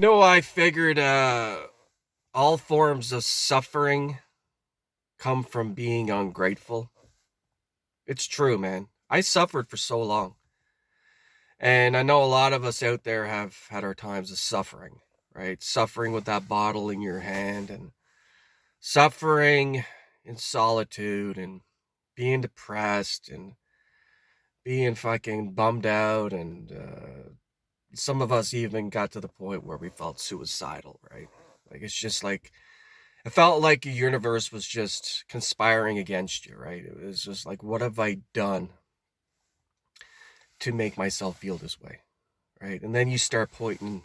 I figured all forms of suffering come from being ungrateful. It's true, man. I suffered for so long. And I know a lot of us out there have had our times of suffering, right? Suffering with that bottle in your hand and suffering in solitude and being depressed and being fucking bummed out. And some of us even got to the point where we felt suicidal, right? Like, it's just like, it felt like the universe was just conspiring against you, right? It was just like, what have I done to make myself feel this way, right? And then you start pointing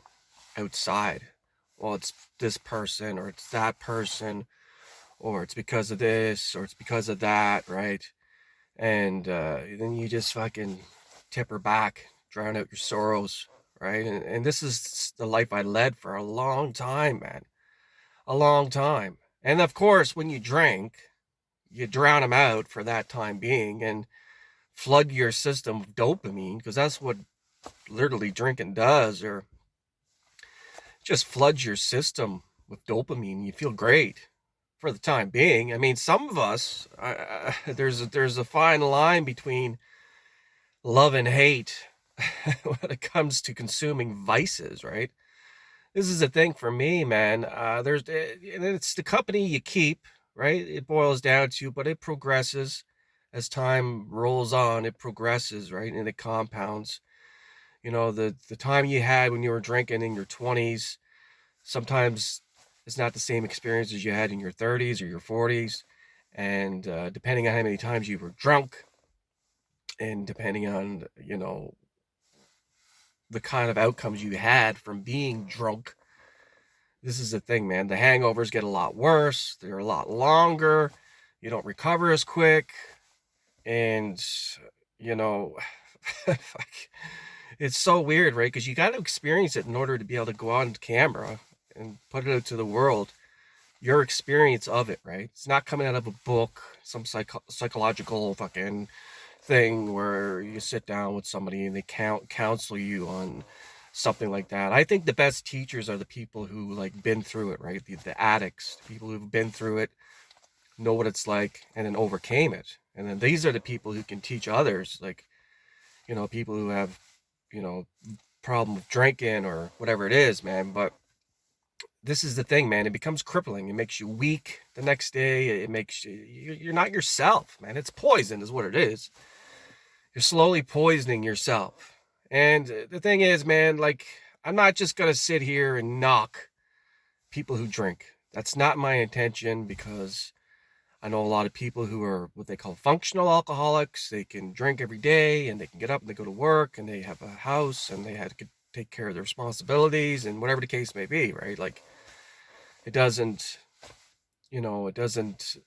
outside. Well, it's this person, or it's that person, or it's because of this, or it's because of that, right? And then you just fucking tip her back, drown out your sorrows, right? And this is the life I led for a long time, man. A long time. And of course, when you drink, you drown them out for that time being and flood your system with dopamine, because that's what literally drinking does, or just floods your system with dopamine. You feel great for the time being. I mean, some of us, there's a fine line between love and hate when it comes to consuming vices, right? This is a thing for me, man. And it's the company you keep, right? It boils down to, but it progresses as time rolls on. It progresses, right? And it compounds. The time you had when you were drinking in your 20s, sometimes it's not the same experience as you had in your 30s or your 40s. And depending on how many times you were drunk, and depending on, the kind of outcomes you had from being drunk, this is the thing, man. The hangovers get a lot worse. They're a lot longer. You don't recover as quick. And, you know, it's so weird, right? Because you got to experience it in order to be able to go on camera and put it out to the world. Your experience of it, right? It's not coming out of a book, some psychological fucking thing where you sit down with somebody and they counsel you on something like that. I think the best teachers are the people who like been through it, right? The addicts, the people who've been through it, know what it's like, and then overcame it. And then these are the people who can teach others, like, people who have, you know, problem with drinking or whatever it is, man. But this is the thing, man. It becomes crippling. It makes you weak the next day. It makes you're not yourself, man. It's poison, is what it is. You're slowly poisoning yourself. And the thing is, man, like, I'm not just gonna sit here and knock people who drink. That's not my intention, because I know a lot of people who are what they call functional alcoholics. They can drink every day and they can get up and they go to work and they have a house and they had to take care of their responsibilities and whatever the case may be, right? Like, it doesn't, it doesn't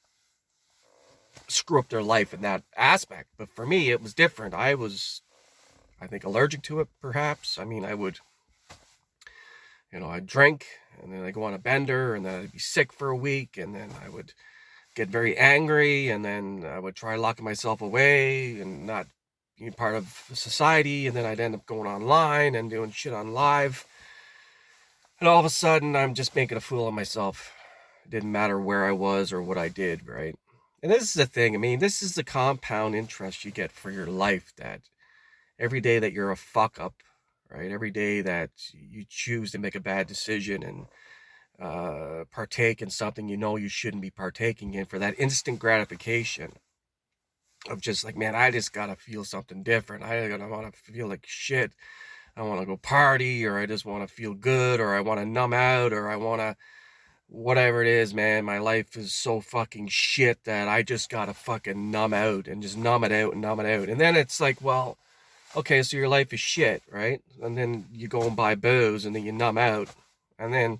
screw up their life in that aspect. But for me, it was different. I was, I think, allergic to it, perhaps. I mean, I'd drink and then I'd go on a bender and then I'd be sick for a week and then I would get very angry and then I would try locking myself away and not being part of society. And then I'd end up going online and doing shit on live. And all of a sudden, I'm just making a fool of myself. It didn't matter where I was or what I did, right? And this is the thing. I mean, this is the compound interest you get for your life, that every day that you're a fuck up, right? Every day that you choose to make a bad decision and partake in something you shouldn't be partaking in, for that instant gratification of just like, man, I just gotta feel something different. I gotta want to feel like shit. I want to go party, or I just want to feel good, or I want to numb out, or I want to whatever it is, man. My life is so fucking shit that I just gotta fucking numb out and just numb it out and numb it out. And then it's like, well, okay, so your life is shit, right? And then you go and buy booze and then you numb out. And then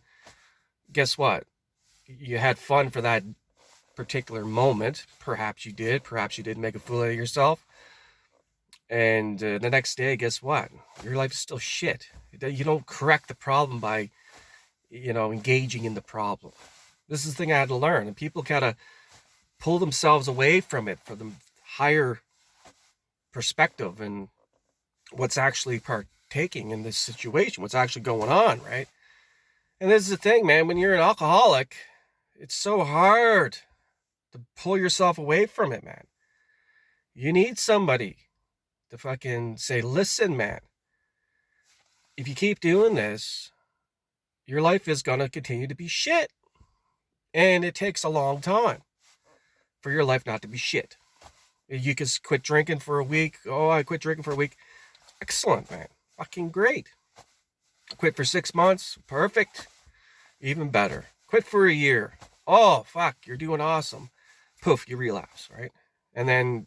guess what? You had fun for that particular moment. Perhaps you did. Perhaps you did make a fool out of yourself. And the next day, guess what? Your life is still shit. You don't correct the problem by, engaging in the problem. This is the thing I had to learn. And people gotta pull themselves away from it for the higher perspective and what's actually partaking in this situation, what's actually going on, right? And this is the thing, man, when you're an alcoholic, it's so hard to pull yourself away from it, man. You need somebody to fucking say, listen, man, if you keep doing this, your life is going to continue to be shit. And it takes a long time for your life not to be shit. You can quit drinking for a week. Oh, I quit drinking for a week. Excellent, man. Fucking great. Quit for 6 months. Perfect. Even better. Quit for a year. Oh, fuck, you're doing awesome. Poof, you relapse, right? And then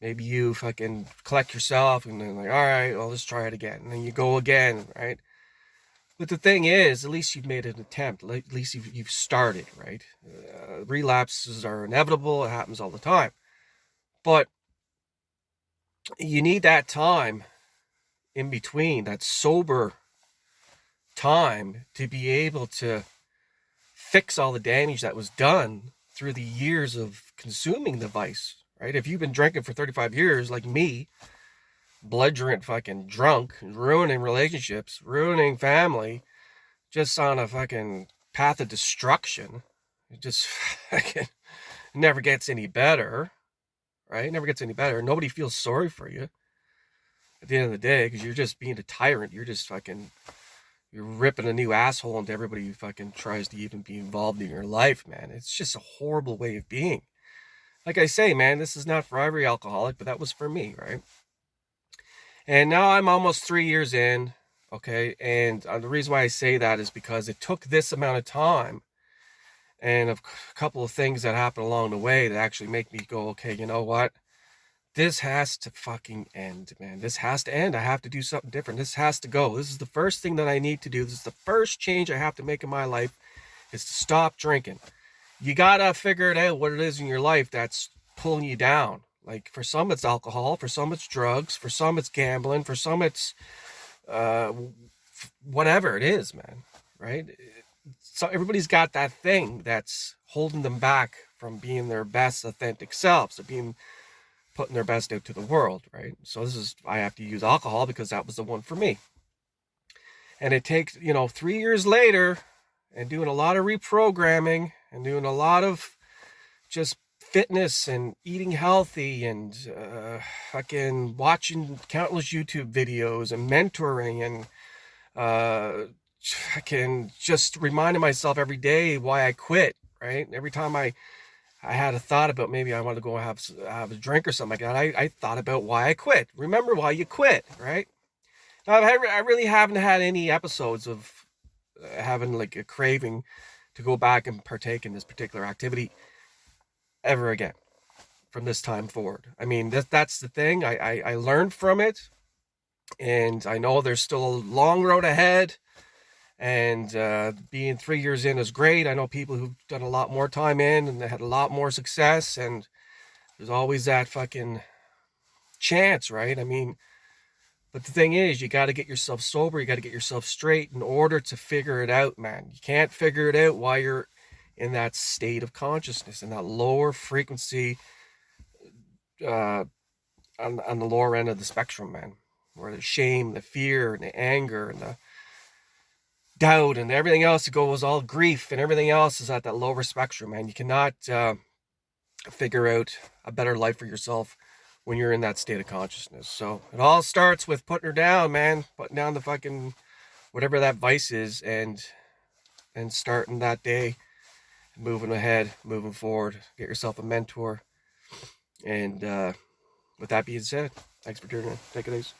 maybe you fucking collect yourself and then like, all right, well, let's try it again. And then you go again, right? But the thing is, at least you've made an attempt. At least you've started, right? Relapses are inevitable. It happens all the time. But you need that time in between, that sober time, to be able to fix all the damage that was done through the years of consuming the vice, right? If you've been drinking for 35 years, like me, belligerent fucking drunk, ruining relationships, ruining family, just on a fucking path of destruction, it just fucking never gets any better, right? It never gets any better. Nobody feels sorry for you at the end of the day because you're just being a tyrant. You're just fucking, you're ripping a new asshole into everybody who fucking tries to even be involved in your life, man. It's just a horrible way of being. Like I say, man, this is not for every alcoholic, but that was for me, right? And now I'm almost 3 years in, okay? And the reason why I say that is because it took this amount of time and a couple of things that happened along the way that actually make me go, okay, you know what? This has to fucking end, man. This has to end. I have to do something different. This has to go. This is the first thing that I need to do. This is the first change I have to make in my life, is to stop drinking. You gotta figure it out what it is in your life that's pulling you down. Like for some it's alcohol, for some it's drugs, for some it's gambling, for some it's whatever it is, man, right? So everybody's got that thing that's holding them back from being their best authentic selves, or putting their best out to the world, right? So I have to use alcohol because that was the one for me. And it takes, 3 years later, and doing a lot of reprogramming and doing a lot of just fitness and eating healthy and fucking watching countless YouTube videos and mentoring and fucking just reminding myself every day why I quit, right? Every time I had a thought about maybe I want to go have a drink or something like that, I thought about why I quit. Remember why you quit, right? Now, I really haven't had any episodes of having like a craving to go back and partake in this particular activity ever again from this time forward. I mean, that's the thing. I learned from it, and I know there's still a long road ahead. And being 3 years in is great. I know people who've done a lot more time in and they had a lot more success, and there's always that fucking chance, right? I mean, but the thing is, you got to get yourself sober. You got to get yourself straight in order to figure it out, man. You can't figure it out while you're in that state of consciousness, in that lower frequency, on the lower end of the spectrum, man, where the shame, the fear, and the anger, and the doubt, and everything else that goes, all grief, and everything else is at that lower spectrum, man. You cannot figure out a better life for yourself when you're in that state of consciousness. So it all starts with putting her down, man, putting down the fucking whatever that vice is, and starting that day, moving ahead, moving forward. Get yourself a mentor. And with that being said, thanks for tuning in. Take it easy.